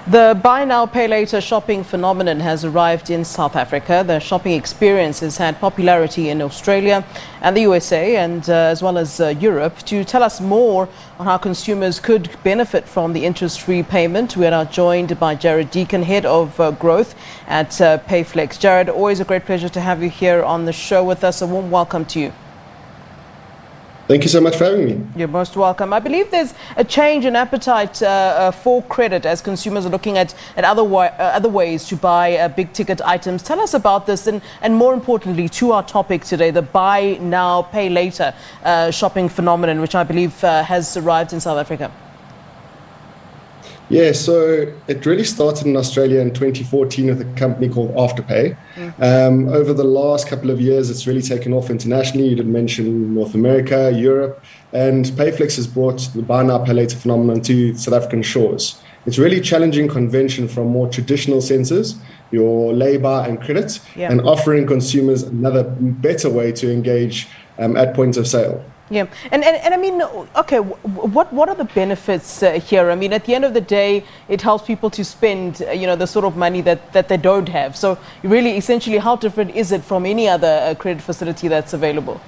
The buy now, pay later shopping phenomenon has arrived in South Africa. The shopping experience has had popularity in Australia and the USA and as well as Europe. To tell us more on how consumers could benefit from the interest-free payment, we are now joined by Jarred Deacon, Head of Growth at Payflex. Jarred, always a great pleasure to have you here on the show with us. A warm welcome to you. Thank you so much for having me. You're most welcome. I believe there's a change in appetite for credit as consumers are looking at other ways to buy big ticket items. Tell us about this and more importantly to our topic today, the buy now, pay later shopping phenomenon, which I believe has arrived in South Africa. Yeah, so it really started in Australia in 2014 with a company called Afterpay. Over the last couple of years, it's really taken off internationally. You did mention North America, Europe, and Payflex has brought the buy now, pay later phenomenon to South African shores. It's really challenging convention from more traditional senses, your labour and credit, and offering consumers another better way to engage at points of sale. Yeah, and I mean, okay, what are the benefits here? I mean, at the end of the day, it helps people to spend, the sort of money that they don't have. So really, essentially, how different is it from any other credit facility that's available?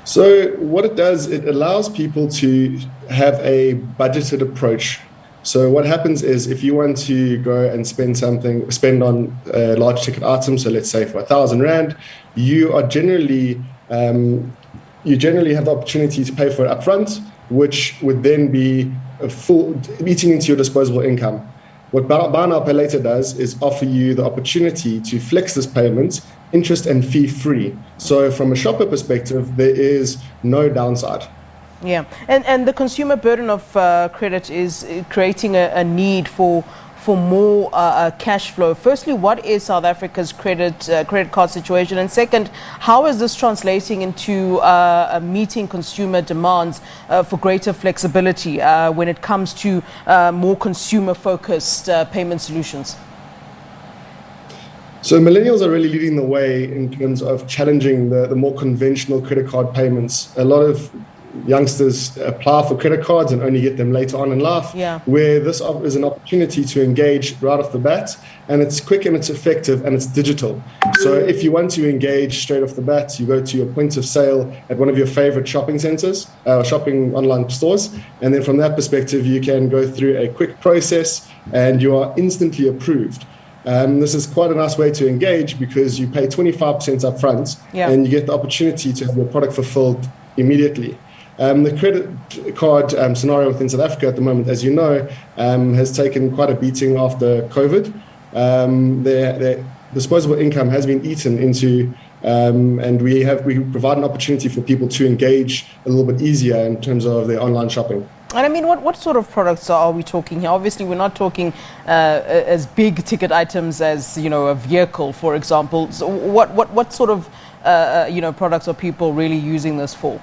So what it does, it allows people to have a budgeted approach. So what happens is if you want to go and spend on large ticket items, so let's say for R1,000, you generally have the opportunity to pay for it upfront, which would then be eating into your disposable income. What buy now, pay later does is offer you the opportunity to flex this payment, interest and fee free. So from a shopper perspective, there is no downside. Yeah, and the consumer burden of credit is creating a need for more cash flow. Firstly, what is South Africa's credit card situation? And second, how is this translating into meeting consumer demands for greater flexibility when it comes to more consumer-focused payment solutions? So millennials are really leading the way in terms of challenging the more conventional credit card payments. A lot of youngsters apply for credit cards and only get them later on in life, where this is an opportunity to engage right off the bat, and it's quick and it's effective and it's digital. So if you want to engage straight off the bat, you go to your point of sale at one of your favorite shopping centers, shopping online stores, and then from that perspective you can go through a quick process and you are instantly approved. This is quite a nice way to engage because you pay 25% up front and you get the opportunity to have your product fulfilled immediately. The credit card scenario within South Africa at the moment, as you know, has taken quite a beating after COVID. Their disposable income has been eaten into, and we provide an opportunity for people to engage a little bit easier in terms of their online shopping. And I mean, what sort of products are we talking here? Obviously, we're not talking as big ticket items as, a vehicle, for example. So what sort of, products are people really using this for?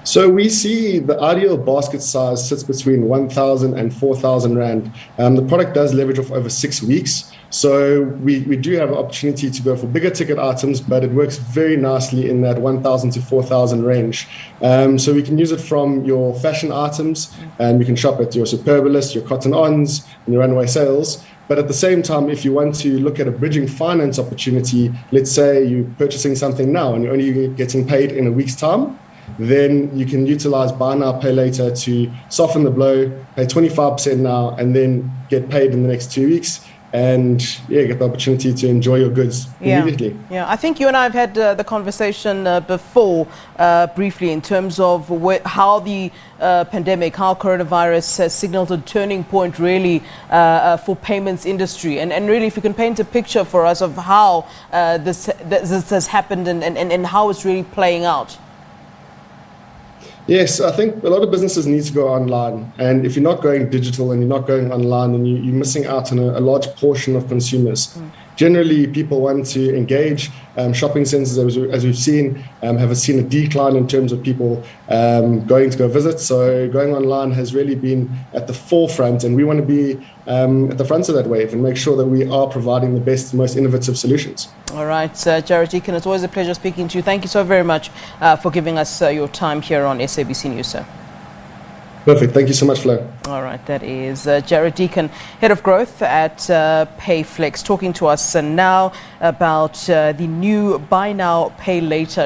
So we see the ideal basket size sits between 1,000 and 4,000 Rand. The product does leverage off over 6 weeks. So we do have an opportunity to go for bigger ticket items, but it works very nicely in that 1,000 to 4,000 range. So we can use it from your fashion items, and you can shop at your Superbalist, your Cotton Ons, and your runway sales. But at the same time, if you want to look at a bridging finance opportunity, let's say you're purchasing something now and you're only getting paid in a week's time, then you can utilize buy now, pay later to soften the blow, pay 25% now, and then get paid in the next 2 weeks, and get the opportunity to enjoy your goods immediately. Yeah, I think you and I have had the conversation before, briefly, in terms of how the pandemic, how coronavirus has signaled a turning point really for payments industry, and really if you can paint a picture for us of how this has happened and how it's really playing out. Yes, I think a lot of businesses need to go online. And if you're not going digital and you're not going online, then you're missing out on a large portion of consumers. Generally, people want to engage. Shopping centers, as we've seen, have seen a decline in terms of people going to go visit. So going online has really been at the forefront, and we want to be at the front of that wave and make sure that we are providing the best, most innovative solutions. All right, Jarred Deacon, it's always a pleasure speaking to you. Thank you so very much for giving us your time here on SABC News, sir. Perfect. Thank you so much, Flo. All right, that is Jarred Deacon, Head of Growth at Payflex, talking to us now about the new Buy Now, Pay Later